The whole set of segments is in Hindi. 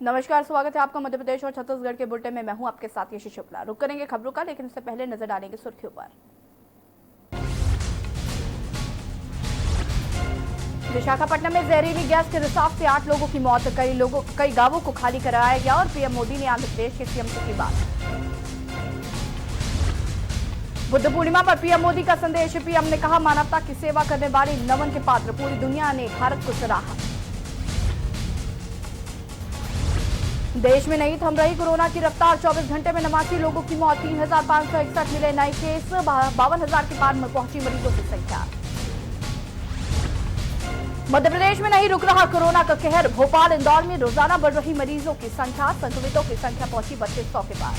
नमस्कार, स्वागत है आपका मध्य प्रदेश और छत्तीसगढ़ के बुलेटिन में। मैं हूं आपके साथ यशी शुक्ला। रुक करेंगे खबरों का, लेकिन उससे पहले नजर डालेंगे सुर्खियों पर। विशाखापट्टनम में जहरीली गैस के रिसाव से 8 लोगों की मौत। कई गांवों को खाली कराया गया और पीएम मोदी ने आंध्र प्रदेश के सीएम से की बात। बुद्ध पूर्णिमा पर पीएम मोदी का संदेश। पीएम ने कहा, मानवता की सेवा करने वाले नमन के पात्र पूरी दुनिया ने भारत को सराहा। देश में नहीं थम रही कोरोना की रफ्तार। 24 घंटे में 89 लोगों की मौत। 3,561 मिले नए केस। 52,000 के पार में पहुंची मरीजों की संख्या। मध्य प्रदेश में नहीं रुक रहा कोरोना का कहर। भोपाल, इंदौर में रोजाना बढ़ रही मरीजों की संख्या। संक्रमितों की संख्या पहुंची 3200 के पार।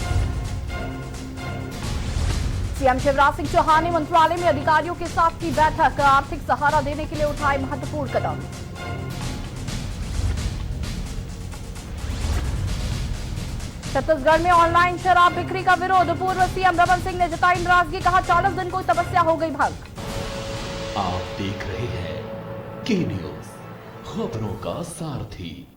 सीएम शिवराज सिंह चौहान ने मंत्रालय में अधिकारियों के साथ की बैठक। आर्थिक सहारा देने के लिए उठाए महत्वपूर्ण कदम। छत्तीसगढ़ में ऑनलाइन शराब बिक्री का विरोध। पूर्व सीएम रमन सिंह ने जताई नाराजगी। कहा, 40 दिन कोई तपस्या हो गई भंग। आप देख रहे हैं के न्यूज, खबरों का सारथी।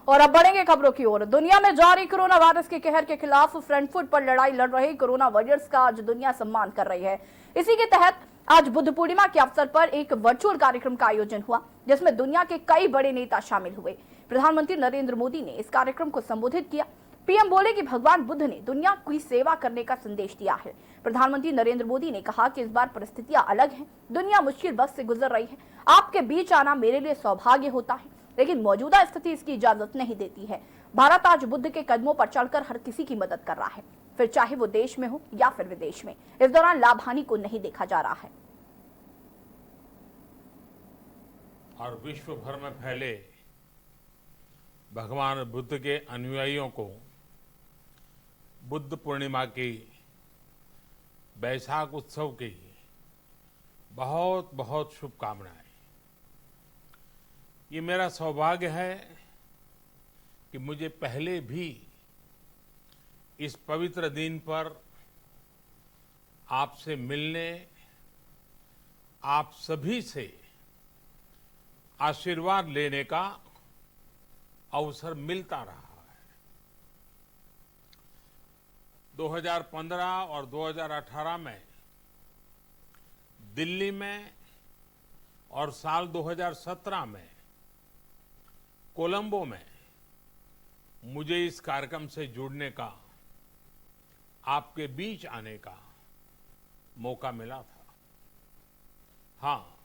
और अब बढ़ेंगे खबरों की ओर। दुनिया में जारी कोरोना वायरस के कहर के खिलाफ फ्रंट फुट पर लड़ाई लड़ रहे कोरोना वॉरियर्स का आज दुनिया सम्मान कर रही है। इसी के तहत आज बुद्ध पूर्णिमा के अवसर पर एक वर्चुअल कार्यक्रम का आयोजन हुआ, जिसमें दुनिया के कई बड़े नेता शामिल हुए। प्रधानमंत्री नरेंद्र मोदी ने इस कार्यक्रम को संबोधित किया। पीएम बोले कि भगवान बुद्ध ने दुनिया की सेवा करने का संदेश दिया है। प्रधानमंत्री नरेंद्र मोदी ने कहा कि इस बार परिस्थितियां अलग हैं। दुनिया मुश्किल वक्त से गुजर रही है। आपके बीच आना मेरे लिए सौभाग्य होता है, लेकिन मौजूदा स्थिति इसकी इजाजत नहीं देती है। भारत आज बुद्ध के कदमों पर चलकर हर किसी की मदद कर रहा है, फिर चाहे वो देश में हो या फिर विदेश में। इस दौरान लाभ हानि को नहीं देखा जा रहा है। और विश्व भर में फैले भगवान बुद्ध के अनुयायियों को बुद्ध पूर्णिमा की, बैसाख उत्सव की बहुत बहुत शुभकामनाएं। ये मेरा सौभाग्य है कि मुझे पहले भी इस पवित्र दिन पर आपसे मिलने, आप सभी से आशीर्वाद लेने का अवसर मिलता रहा है। 2015 और 2018 में दिल्ली में और साल 2017 में कोलंबो में मुझे इस कार्यक्रम से जुड़ने का, आपके बीच आने का मौका मिला था। हाँ,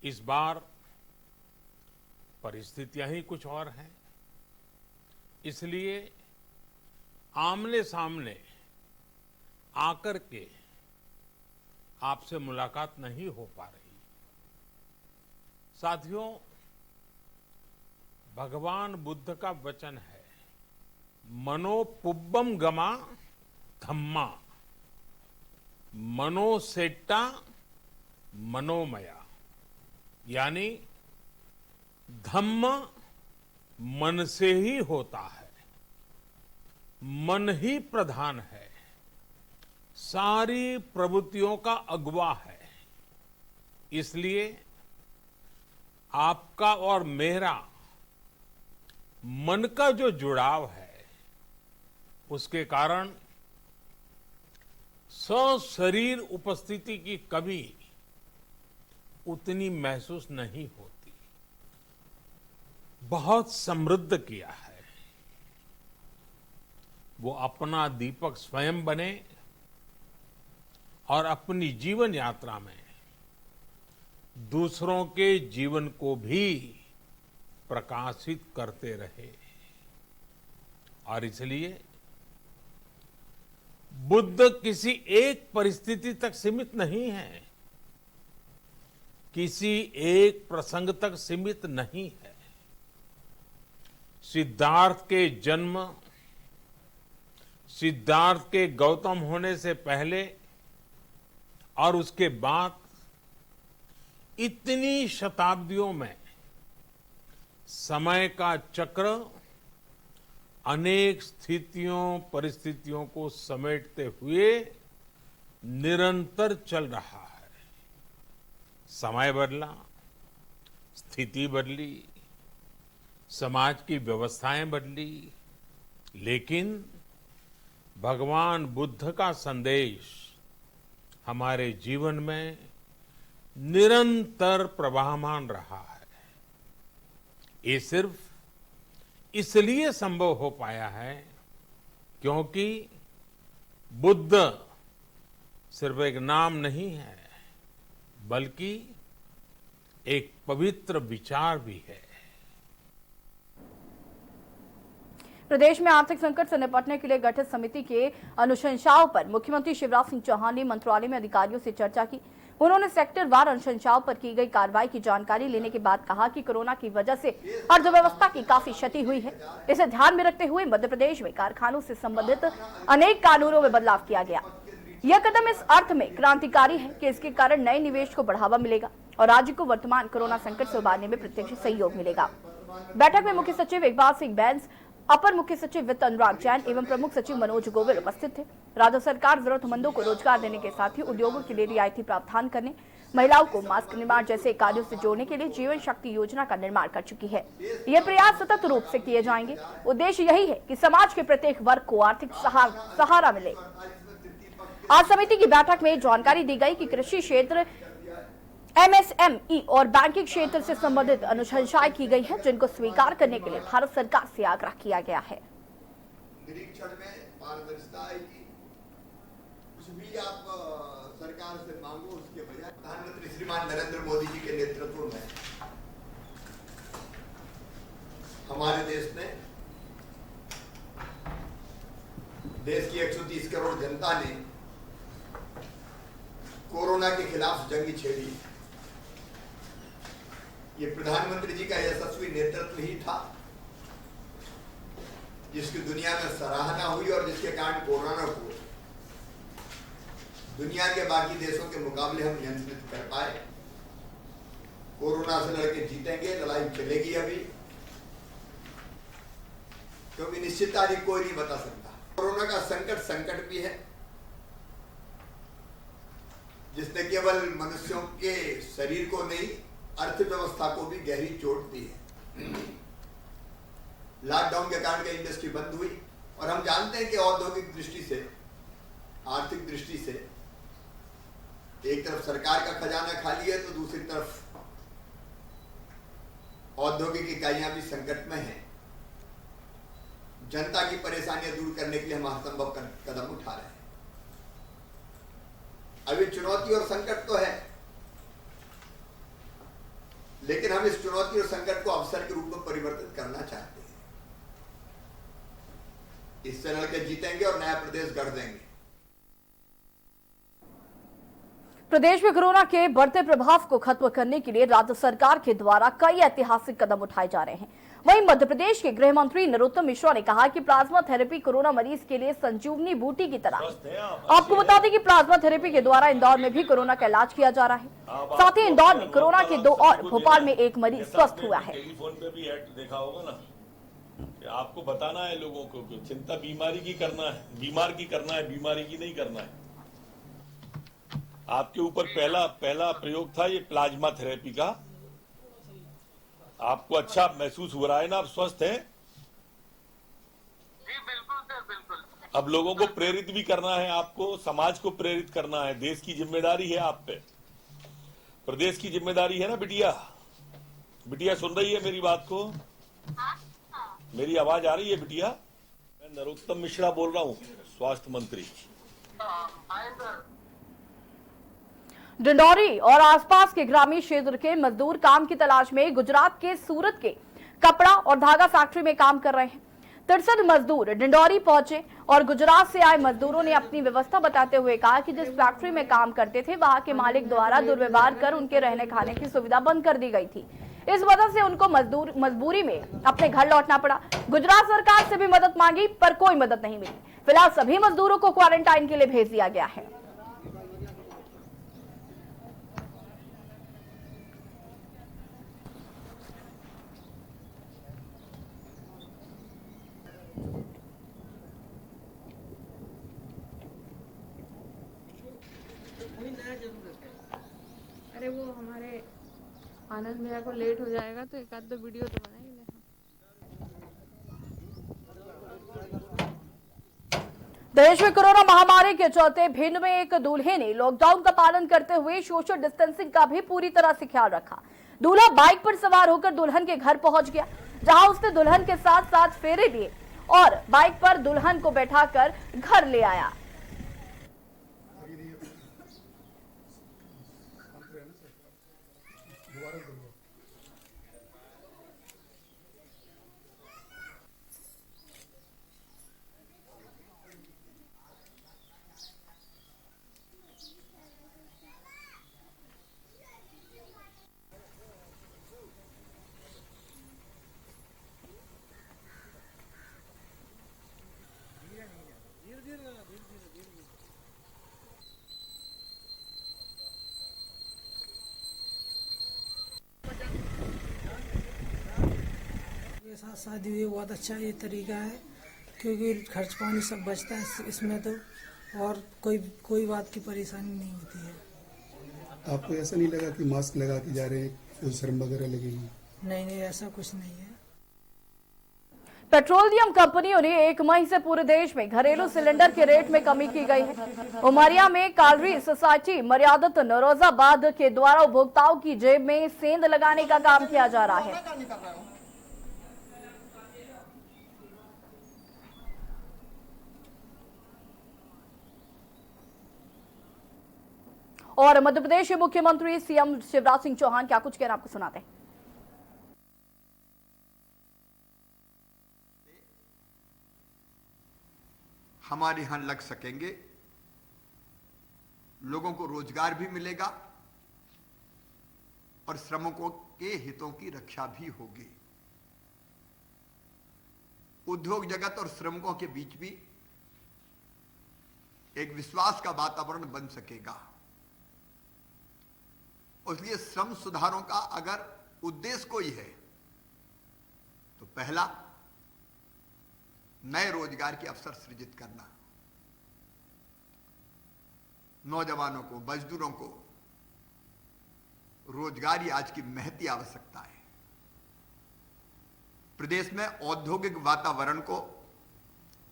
इस बार परिस्थितियां ही कुछ और हैं, इसलिए आमने सामने आकर के आपसे मुलाकात नहीं हो पा रही। साथियों, भगवान बुद्ध का वचन है, मनोपुब्बम गमा धम्मा, मनोसेट्टा मनोमया। यानी धम्म मन से ही होता है, मन ही प्रधान है, सारी प्रवृत्तियों का अगुवा है। इसलिए आपका और मेरा मन का जो जुड़ाव है, उसके कारण सशरीर उपस्थिति की कभी उतनी महसूस नहीं होती। बहुत समृद्ध किया है। वो अपना दीपक स्वयं बने और अपनी जीवन यात्रा में दूसरों के जीवन को भी प्रकाशित करते रहे। और इसलिए बुद्ध किसी एक परिस्थिति तक सीमित नहीं है, किसी एक प्रसंग तक सीमित नहीं है। सिद्धार्थ के जन्म, सिद्धार्थ के गौतम होने से पहले और उसके बाद इतनी शताब्दियों में समय का चक्र अनेक स्थितियों, परिस्थितियों को समेटते हुए निरंतर चल रहा है। समय बदला, स्थिति बदली, समाज की व्यवस्थाएं बदली, लेकिन भगवान बुद्ध का संदेश हमारे जीवन में निरंतर प्रवाहमान रहा है। ये सिर्फ इसलिए संभव हो पाया है क्योंकि बुद्ध सिर्फ एक नाम नहीं है, बल्कि एक पवित्र विचार भी है। प्रदेश में आर्थिक संकट से निपटने के लिए गठित समिति के अनुशंसाओं पर मुख्यमंत्री शिवराज सिंह चौहान ने मंत्रालय में अधिकारियों से चर्चा की। उन्होंने सेक्टरवार अनुशंसाओं पर की गई कार्रवाई की जानकारी लेने के बाद कहा कि कोरोना की वजह से अर्थव्यवस्था की काफी क्षति हुई है। इसे ध्यान में रखते हुए मध्य प्रदेश में कारखानों से संबंधित अनेक कानूनों में बदलाव किया गया। यह कदम इस अर्थ में क्रांतिकारी है कि इसके कारण नए निवेश को बढ़ावा मिलेगा और राज्य को वर्तमान कोरोना संकट से उबारने में प्रत्यक्ष सहयोग मिलेगा। बैठक में मुख्य सचिव इकबाल सिंह बैंस, अपर मुख्य सचिव वित्त अनुराग जैन एवं प्रमुख सचिव मनोज गोविल उपस्थित थे। राज्य सरकार जरूरतमंदों को रोजगार देने के साथ ही उद्योगों के लिए रियायती प्रावधान करने, महिलाओं को मास्क निर्माण जैसे कार्यों से जोड़ने के लिए जीवन शक्ति योजना का निर्माण कर चुकी है। ये प्रयास सतत रूप से किए जाएंगे। उद्देश्य यही है कि समाज के प्रत्येक वर्ग को आर्थिक सहारा मिले। आज समिति की बैठक में जानकारी दी गई कि कृषि क्षेत्र, एमएसएमई और बैंकिंग क्षेत्र से संबंधित अनुशंसाएं की गई हैं, जिनको स्वीकार करने के लिए भारत सरकार से आग्रह किया गया है। निरीक्षण में पारदर्शिता आएगी। कुछ भी आप सरकार से मांगो, उसके बजाय प्रधानमंत्री श्रीमान नरेंद्र मोदी जी के नेतृत्व में हमारे देश ने, देश की 130 करोड़ जनता ने कोरोना के खिलाफ जंग छेड़ी। ये प्रधानमंत्री जी का यशस्वी नेतृत्व ही था जिसकी दुनिया में सराहना हुई और जिसके कारण कोरोना को दुनिया के बाकी देशों के मुकाबले हम नियंत्रित कर पाए। कोरोना से लड़के जीतेंगे, लड़ाई चलेगी अभी, क्योंकि निश्चित तारीख कोई नहीं बता सकता। कोरोना का संकट भी है जिसने केवल मनुष्यों के शरीर को नहीं, अर्थव्यवस्था को भी गहरी चोट दी है। लॉकडाउन के कारण कई इंडस्ट्री बंद हुई और हम जानते हैं कि औद्योगिक दृष्टि से, आर्थिक दृष्टि से एक तरफ सरकार का खजाना खाली है तो दूसरी तरफ औद्योगिक इकाइयां भी संकट में हैं। जनता की परेशानियां दूर करने के लिए हम असंभव कदम उठा रहे हैं। अभी चुनौती और संकट तो है, लेकिन हम इस चुनौती और संकट को अवसर के रूप में परिवर्तित करना चाहते हैं। इससे लड़के जीतेंगे और नया प्रदेश गढ़ देंगे। प्रदेश में कोरोना के बढ़ते प्रभाव को खत्म करने के लिए राज्य सरकार के द्वारा कई ऐतिहासिक कदम उठाए जा रहे हैं। वहीं मध्य प्रदेश के गृह मंत्री नरोत्तम मिश्रा ने कहा कि प्लाज्मा थेरेपी कोरोना मरीज के लिए संजीवनी बूटी की तरह है। आपको बता दें कि प्लाज्मा थेरेपी के द्वारा इंदौर में भी कोरोना का इलाज किया जा रहा है। साथ ही इंदौर में कोरोना के 2 और भोपाल में 1 मरीज स्वस्थ हुआ है। टेलीफोन पे भी ऐड देखा होगा ना कि आपको बताना है लोगों को कि चिंता बीमारी की करना है, बीमार की करना है, बीमारी की नहीं करना है। आपके ऊपर पहला प्रयोग था ये प्लाज्मा थेरेपी का। आपको अच्छा महसूस हो रहा है ना, आप स्वस्थ हैं? जी बिल्कुल सर, बिल्कुल। अब लोगों को प्रेरित भी करना है, आपको समाज को प्रेरित करना है। देश की जिम्मेदारी है आप पे, प्रदेश की जिम्मेदारी है ना बिटिया। बिटिया सुन रही है मेरी बात को? मेरी आवाज आ रही है बिटिया? मैं नरोत्तम मिश्रा बोल रहा हूँ, स्वास्थ्य मंत्री। डिंडौरी और आसपास के ग्रामीण क्षेत्र के मजदूर काम की तलाश में गुजरात के सूरत के कपड़ा और धागा फैक्ट्री में काम कर रहे हैं। 63 मजदूर डिंडौरी पहुंचे और गुजरात से आए मजदूरों ने अपनी व्यवस्था बताते हुए कहा कि जिस फैक्ट्री में काम करते थे वहां के मालिक द्वारा दुर्व्यवहार कर उनके रहने खाने की सुविधा बंद कर दी गई थी। इस वजह से उनको मजबूरी में अपने घर लौटना पड़ा। गुजरात सरकार से भी मदद मांगी पर कोई मदद नहीं मिली। फिलहाल सभी मजदूरों को क्वारंटाइन के लिए भेज दिया गया है। अरे वो हमारे आनंद भैया को लेट हो जाएगा तो एक आध दो वीडियो तो बनाएंगे। देश में कोरोना महामारी के चलते भिंड में एक दूल्हे ने लॉकडाउन का पालन करते हुए सोशल डिस्टेंसिंग का भी पूरी तरह से ख्याल रखा। दूल्हा बाइक पर सवार होकर दुल्हन के घर पहुंच गया, जहां उसने दुल्हन के साथ साथ फेरे लिए और बाइक पर दुल्हन को बैठाकर घर ले आया। के साथ शादी हुई बहुत अच्छा ये तरीका है, क्योंकि खर्च पानी सब बचता है इसमें तो, और कोई बात की परेशानी नहीं होती है। आपको ऐसा नहीं लगा कि मास्क लगा के जा रहे हैं, कोई शर्म वगैरह लगेगी? नहीं, ऐसा कुछ नहीं है। पेट्रोलियम कंपनियों ने 1 मई से पूरे देश में घरेलू सिलेंडर के रेट में कमी की गई है। उमरिया में कालरी सोसाइटी मर्यादित नौरोजाबाद के द्वारा उपभोक्ताओं की जेब में सेंध लगाने का काम किया जा रहा है। और मध्य प्रदेश के मुख्यमंत्री सीएम शिवराज सिंह चौहान क्या कुछ कह रहे हैं, आपको सुनाते हैं। हमारे यहां लग सकेंगे, लोगों को रोजगार भी मिलेगा और श्रमिकों के हितों की रक्षा भी होगी। उद्योग जगत और श्रमिकों के बीच भी एक विश्वास का वातावरण बन सकेगा। इसलिए श्रम सुधारों का अगर उद्देश्य कोई है तो पहला नए रोजगार के अवसर सृजित करना, नौजवानों को, मजदूरों को रोजगार ही आज की महती आवश्यकता है। प्रदेश में औद्योगिक वातावरण को,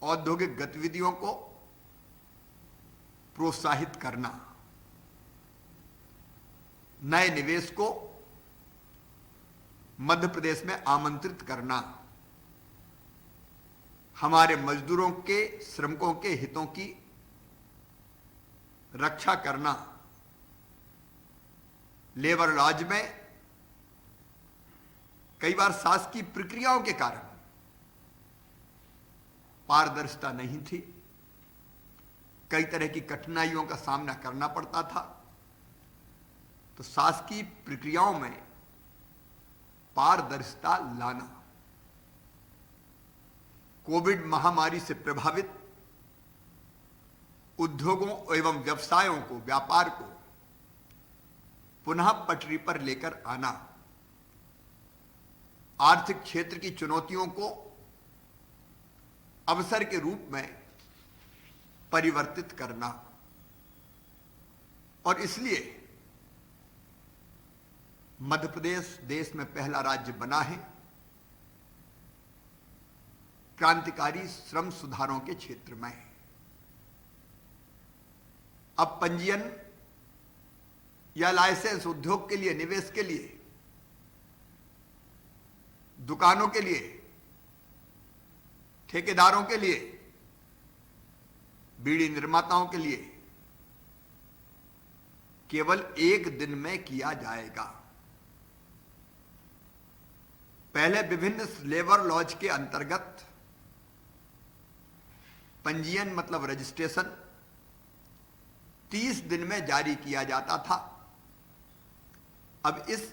औद्योगिक गतिविधियों को प्रोत्साहित करना, नए निवेश को मध्य प्रदेश में आमंत्रित करना, हमारे मजदूरों के, श्रमिकों के हितों की रक्षा करना, लेबर लॉज में कई बार शासकीय प्रक्रियाओं के कारण पारदर्शिता नहीं थी, कई तरह की कठिनाइयों का सामना करना पड़ता था, तो शासकीय प्रक्रियाओं में पारदर्शिता लाना, कोविड महामारी से प्रभावित उद्योगों एवं व्यवसायों को, व्यापार को पुनः पटरी पर लेकर आना, आर्थिक क्षेत्र की चुनौतियों को अवसर के रूप में परिवर्तित करना। और इसलिए मध्य प्रदेश देश में पहला राज्य बना है क्रांतिकारी श्रम सुधारों के क्षेत्र में। अब पंजीयन या लाइसेंस उद्योग के लिए, निवेश के लिए, दुकानों के लिए, ठेकेदारों के लिए, बीड़ी निर्माताओं के लिए केवल 1 दिन में किया जाएगा। पहले विभिन्न लेबर लॉज के अंतर्गत पंजीयन मतलब रजिस्ट्रेशन 30 दिन में जारी किया जाता था। अब इस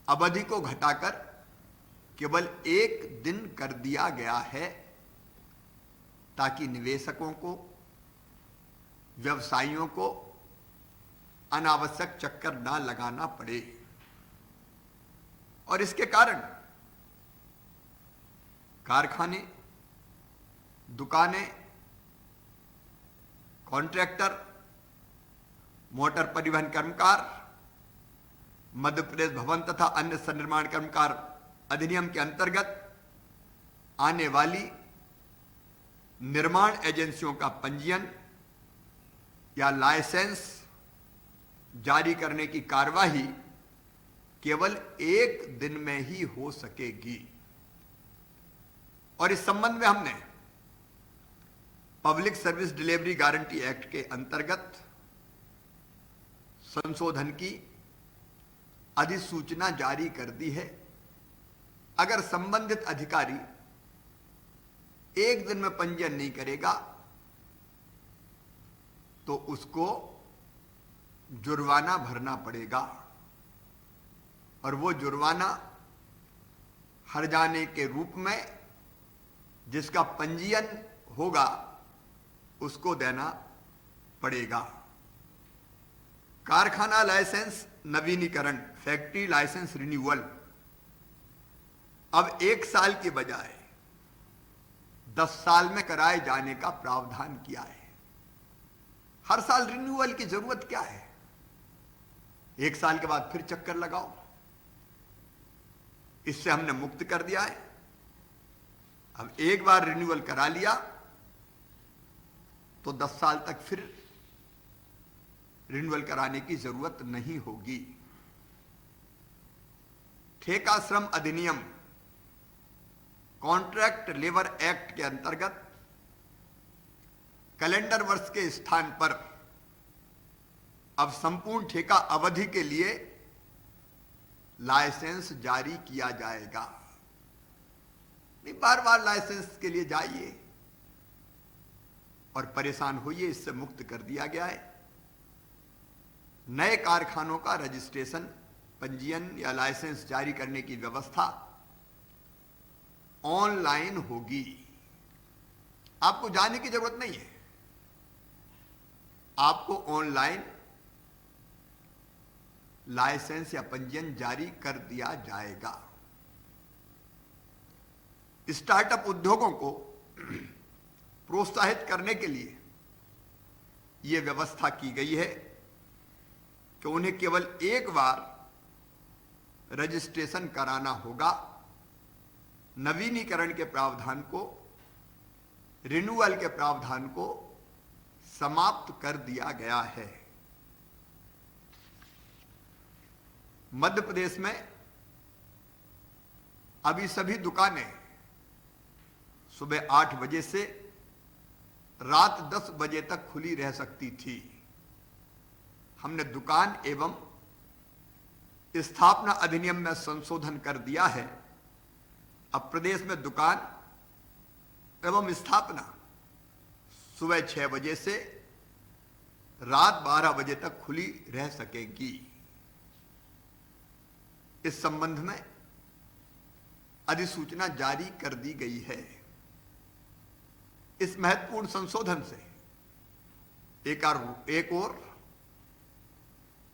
अवधि को घटाकर केवल 1 दिन कर दिया गया है, ताकि निवेशकों को, व्यवसायियों को अनावश्यक चक्कर ना लगाना पड़े। और इसके कारण कारखाने, दुकानें, कॉन्ट्रैक्टर, मोटर परिवहन कर्मकार, मध्य प्रदेश भवन तथा अन्य सन्निर्माण कर्मकार अधिनियम के अंतर्गत आने वाली निर्माण एजेंसियों का पंजीयन या लाइसेंस जारी करने की कार्यवाही केवल 1 दिन में ही हो सकेगी। और इस संबंध में हमने public service delivery guarantee act के अंतर्गत संशोधन की अधिसूचना जारी कर दी है। अगर संबंधित अधिकारी 1 दिन में पंजीयन नहीं करेगा तो उसको जुर्माना भरना पड़ेगा, और वो जुर्माना हर्जाने के रूप में जिसका पंजीयन होगा उसको देना पड़ेगा। कारखाना लाइसेंस नवीनीकरण, फैक्ट्री लाइसेंस रिन्यूअल अब 1 साल के बजाय 10 साल में कराए जाने का प्रावधान किया है। हर साल रिन्यूअल की जरूरत क्या है? 1 साल के बाद फिर चक्कर लगाओ। इससे हमने मुक्त कर दिया है। अब एक बार रिन्यूअल करा लिया तो 10 साल तक फिर रिन्यूअल कराने की जरूरत नहीं होगी। ठेका श्रम अधिनियम, कॉन्ट्रैक्ट लेबर एक्ट के अंतर्गत कैलेंडर वर्ष के स्थान पर अब संपूर्ण ठेका अवधि के लिए लाइसेंस जारी किया जाएगा। नहीं बार बार लाइसेंस के लिए जाइए और परेशान होइए, इससे मुक्त कर दिया गया है। नए कारखानों का रजिस्ट्रेशन, पंजीयन या लाइसेंस जारी करने की व्यवस्था ऑनलाइन होगी। आपको जाने की जरूरत नहीं है, आपको ऑनलाइन लाइसेंस या पंजीयन जारी कर दिया जाएगा। स्टार्टअप उद्योगों को प्रोत्साहित करने के लिए यह व्यवस्था की गई है कि उन्हें केवल 1 बार रजिस्ट्रेशन कराना होगा। नवीनीकरण के प्रावधान को, रिन्यूअल के प्रावधान को समाप्त कर दिया गया है। मध्य प्रदेश में अभी सभी दुकानें सुबह 8 बजे से रात 10 बजे तक खुली रह सकती थी। हमने दुकान एवं स्थापना अधिनियम में संशोधन कर दिया है। अब प्रदेश में दुकान एवं स्थापना सुबह 6 बजे से रात 12 बजे तक खुली रह सकेगी। इस संबंध में अधिसूचना जारी कर दी गई है। इस महत्वपूर्ण संशोधन से एक और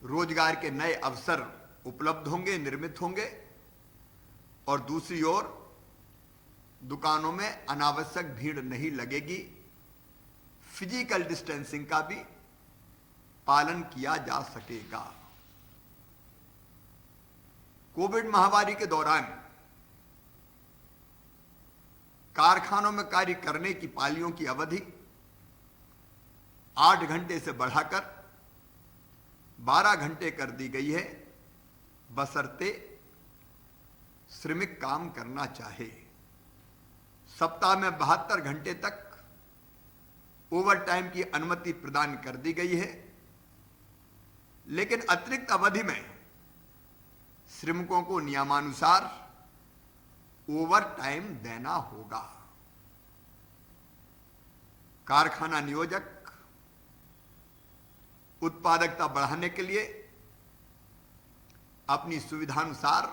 रोजगार के नए अवसर उपलब्ध होंगे, निर्मित होंगे, और दूसरी ओर दुकानों में अनावश्यक भीड़ नहीं लगेगी। फिजिकल डिस्टेंसिंग का भी पालन किया जा सकेगा। कोविड महामारी के दौरान कारखानों में कार्य करने की पालियों की अवधि 8 घंटे से बढ़ाकर 12 घंटे कर दी गई है, बशर्ते श्रमिक काम करना चाहे। सप्ताह में 72 घंटे तक ओवर टाइम की अनुमति प्रदान कर दी गई है, लेकिन अतिरिक्त अवधि में श्रमिकों को नियमानुसार ओवर टाइम देना होगा। कारखाना नियोजक उत्पादकता बढ़ाने के लिए अपनी सुविधानुसार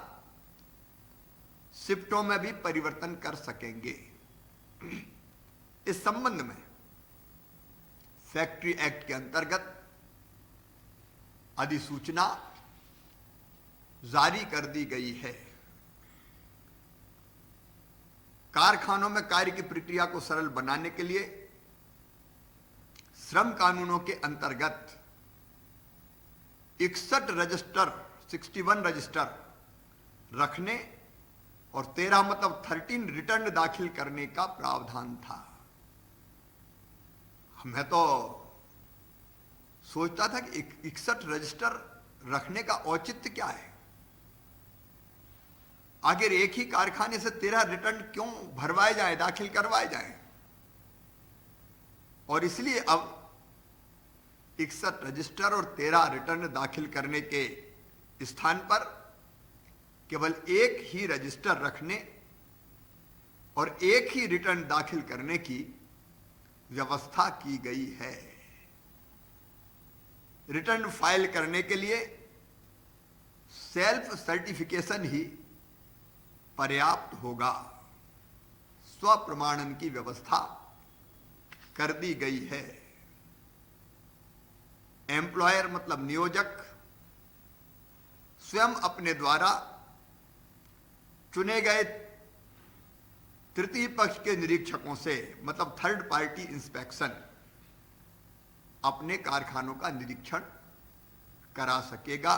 शिफ्टों में भी परिवर्तन कर सकेंगे। इस संबंध में फैक्ट्री एक्ट के अंतर्गत अधिसूचना जारी कर दी गई है। कारखानों में कार्य की प्रक्रिया को सरल बनाने के लिए श्रम कानूनों के अंतर्गत 61 रजिस्टर 61 रजिस्टर रखने और 13 मतलब 13 रिटर्न दाखिल करने का प्रावधान था। मैं तो सोचता था कि 61 रजिस्टर रखने का औचित्य क्या है। आखिर एक ही कारखाने से 13 रिटर्न क्यों भरवाए जाए, दाखिल करवाए जाए। और इसलिए अब 61 रजिस्टर और 13 रिटर्न दाखिल करने के स्थान पर केवल एक ही रजिस्टर रखने और एक ही रिटर्न दाखिल करने की व्यवस्था की गई है। रिटर्न फाइल करने के लिए सेल्फ सर्टिफिकेशन ही पर्याप्त होगा। स्व प्रमाणन की व्यवस्था कर दी गई है। एम्प्लॉयर मतलब नियोजक स्वयं अपने द्वारा चुने गए तृतीय पक्ष के निरीक्षकों से मतलब थर्ड पार्टी इंस्पेक्शन अपने कारखानों का निरीक्षण करा सकेगा।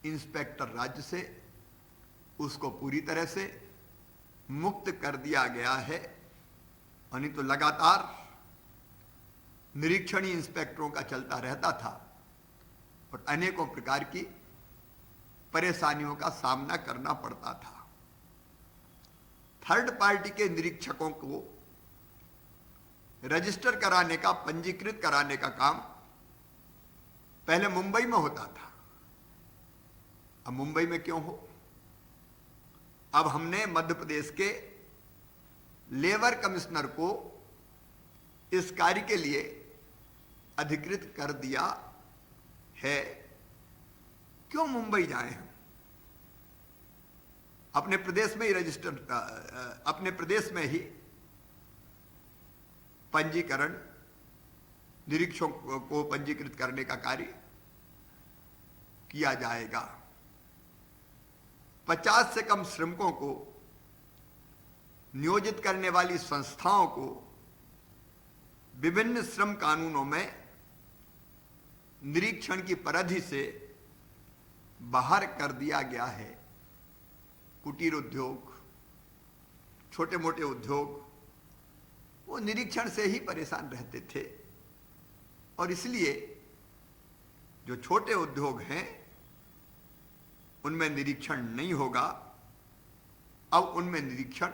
इंस्पेक्टर राज्य से उसको पूरी तरह से मुक्त कर दिया गया है। नहीं तो लगातार निरीक्षणी इंस्पेक्टरों का चलता रहता था और अनेकों प्रकार की परेशानियों का सामना करना पड़ता था। थर्ड पार्टी के निरीक्षकों को रजिस्टर कराने का, पंजीकृत कराने का काम पहले मुंबई में होता था। अब मुंबई में क्यों हो? अब हमने मध्य प्रदेश के लेबर कमिश्नर को इस कार्य के लिए अधिकृत कर दिया है। क्यों मुंबई जाएं हम? अपने प्रदेश में ही अपने प्रदेश में ही पंजीकरण, निरीक्षकों को पंजीकृत करने का कार्य किया जाएगा। 50 से कम श्रमिकों को नियोजित करने वाली संस्थाओं को विभिन्न श्रम कानूनों में निरीक्षण की परिधि से बाहर कर दिया गया है। कुटीर उद्योग, छोटे मोटे उद्योग वो निरीक्षण से ही परेशान रहते थे और इसलिए जो छोटे उद्योग हैं उनमें निरीक्षण नहीं होगा। अब उनमें निरीक्षण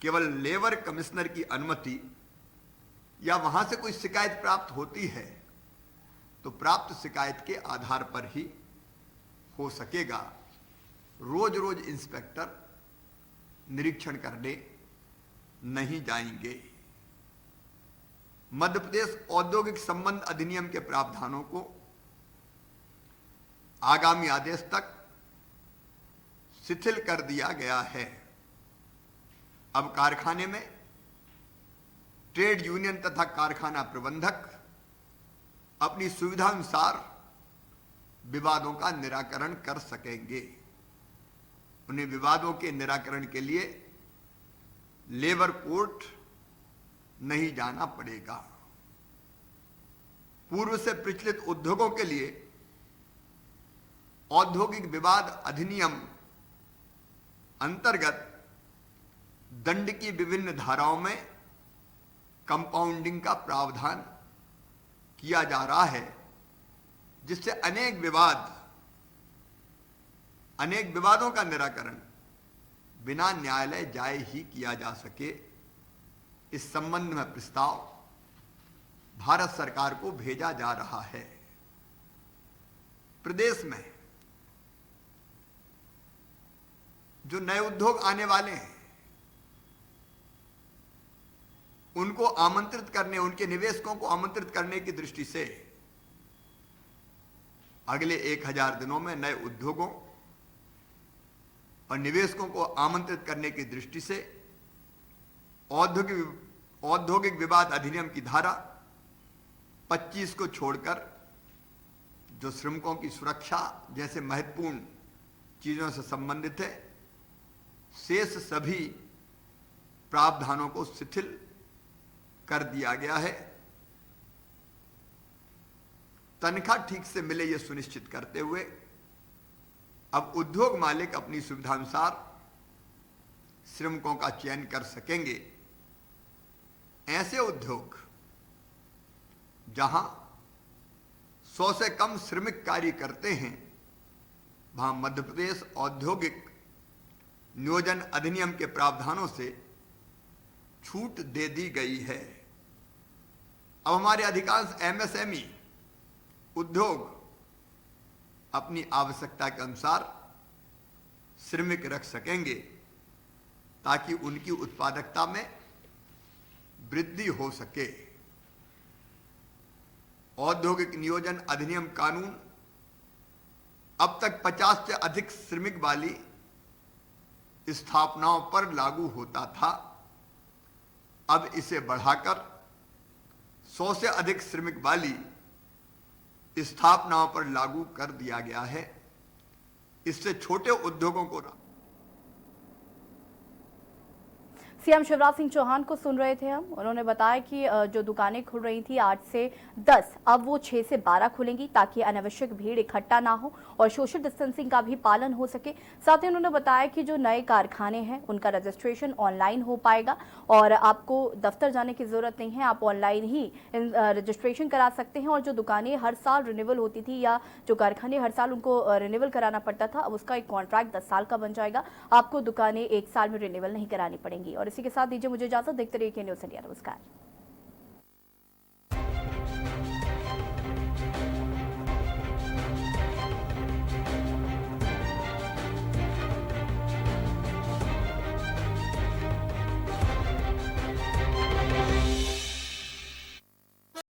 केवल लेबर कमिश्नर की अनुमति या वहां से कोई शिकायत प्राप्त होती है तो प्राप्त शिकायत के आधार पर ही हो सकेगा। रोज रोज इंस्पेक्टर निरीक्षण करने नहीं जाएंगे। मध्य प्रदेश औद्योगिक संबंध अधिनियम के प्रावधानों को आगामी आदेश तक शिथिल कर दिया गया है। अब कारखाने में ट्रेड यूनियन तथा कारखाना प्रबंधक अपनी सुविधा अनुसार विवादों का निराकरण कर सकेंगे। उन्हें विवादों के निराकरण के लिए लेबर कोर्ट नहीं जाना पड़ेगा। पूर्व से प्रचलित उद्योगों के लिए औद्योगिक विवाद अधिनियम अंतर्गत दंड की विभिन्न धाराओं में कंपाउंडिंग का प्रावधान किया जा रहा है, जिससे अनेक विवादों का निराकरण बिना न्यायालय जाए ही किया जा सके। इस संबंध में प्रस्ताव भारत सरकार को भेजा जा रहा है। प्रदेश में जो नए उद्योग आने वाले हैं उनको आमंत्रित करने, उनके निवेशकों को आमंत्रित करने की दृष्टि से अगले 1000 दिनों में नए उद्योगों और निवेशकों को आमंत्रित करने की दृष्टि से औद्योगिक विवाद अधिनियम की धारा 25 को छोड़कर जो श्रमिकों की सुरक्षा जैसे महत्वपूर्ण चीजों से संबंधित है, शेष सभी प्रावधानों को शिथिल कर दिया गया है तनख्वाह ठीक से मिले ये सुनिश्चित करते हुए अब उद्योग मालिक अपनी सुविधानुसार श्रमिकों का चयन कर सकेंगे। ऐसे उद्योग जहां 100 से कम श्रमिक कार्य करते हैं वहां मध्य प्रदेश औद्योगिक नियोजन अधिनियम के प्रावधानों से छूट दे दी गई है। अब हमारे अधिकांश एमएसएमई उद्योग अपनी आवश्यकता के अनुसार श्रमिक रख सकेंगे ताकि उनकी उत्पादकता में वृद्धि हो सके। औद्योगिक नियोजन अधिनियम कानून अब तक 50 से अधिक श्रमिक वाली स्थापनाओं पर लागू होता था। अब इसे बढ़ाकर 100 से अधिक श्रमिक वाली स्थापनाओं पर लागू कर दिया गया है। इससे छोटे उद्योगों को सीएम शिवराज सिंह चौहान को सुन रहे थे हम। उन्होंने बताया कि जो दुकानें खुल रही थी 8 से 10, अब वो 6 से 12 खुलेंगी ताकि अनावश्यक भीड़ इकट्ठा ना हो और सोशल डिस्टेंसिंग का भी पालन हो सके। साथ ही उन्होंने बताया कि जो नए कारखाने हैं उनका रजिस्ट्रेशन ऑनलाइन हो पाएगा और आपको दफ्तर जाने की जरूरत नहीं है, आप ऑनलाइन ही रजिस्ट्रेशन करा सकते हैं। और जो दुकानें हर साल रिन्यूअल होती थी या जो कारखाने हर साल उनको रिन्यूअल कराना पड़ता था, अब उसका एक कॉन्ट्रैक्ट 10 साल का बन जाएगा। आपको दुकानें 1 साल में रिन्यूअल नहीं करानी पड़ेंगी। और इसी के साथ दीजिए मुझे इजाजत। देखते रहिए के न्यूज़ इंडिया। नमस्कार।